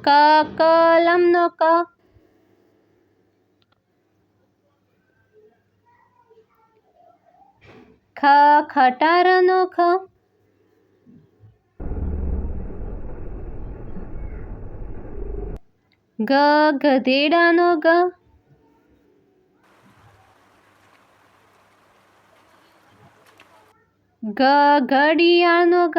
ક કલમનો ક, ખ ખટારાનો ખ, ગ ગધેડાનો ગ, ગ ઘડિયાળનો ગ,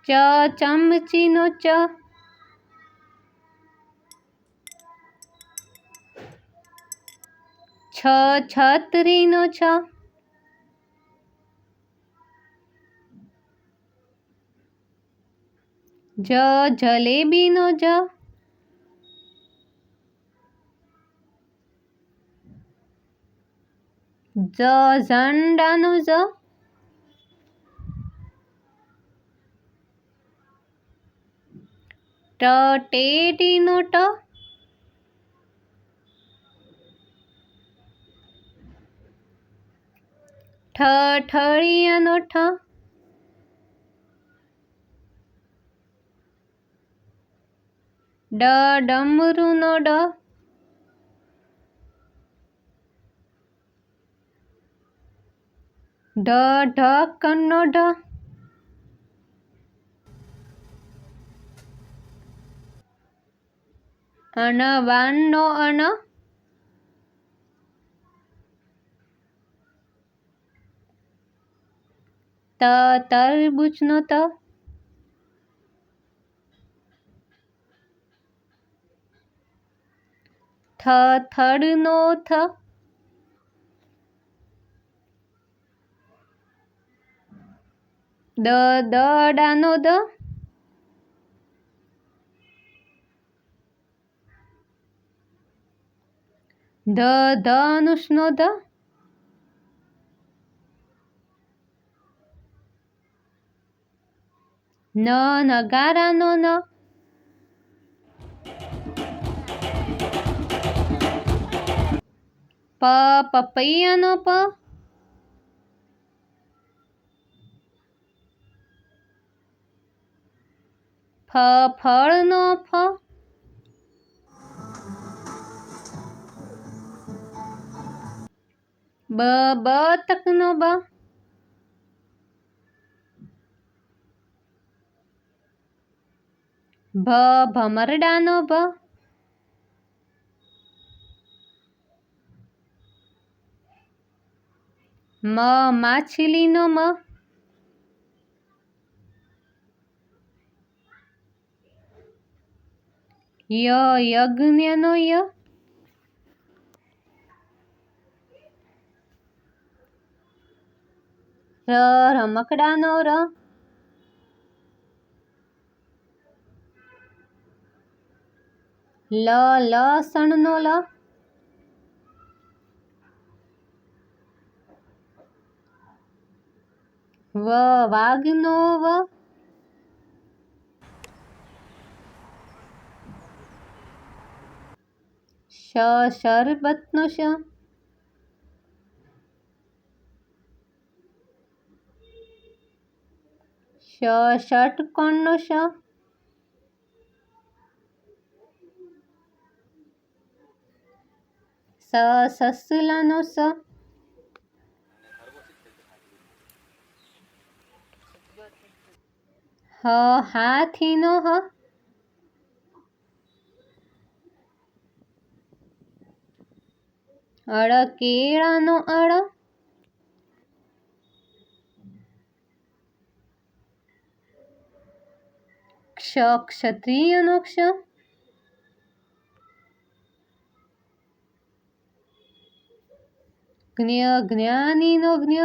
ચ ચમચીનો ચ, છ છત્રીનો છ, જ જલેબીનો જ, જ ઝંડાનો જ, ટ ટેટીનો ટ, ઠ ઠળિયાનો ઠ, ડ ડમરુનો ડ, ઢ ઢક્કણનો ઢ, અન વાનનો અન, ત તરબૂચનો ત, થ થડનો થ, દ દડાનો દ, ધ ધનુષનો ધ, ન નગારાનો ન, પ પપૈયાનો પ, ફ ફળનો ફ, બ બતકનો બ, ભ ભમરડાનો ભ, મ માછલીનો મ, ય યજ્ઞનો ય, ર રમકડાનો ર, લ લસણનો લ, વ વાઘનો વ, શ શરબતનો શ, ષ ષટકોણનો ષ, સ સસલાનો સ, હ હાથીનો હ, અળ કેળાનો અળ, ક્ષ ક્ષત્રિયનો ક્ષ, જ્ઞ જ્ઞાનીનો જ્ઞ,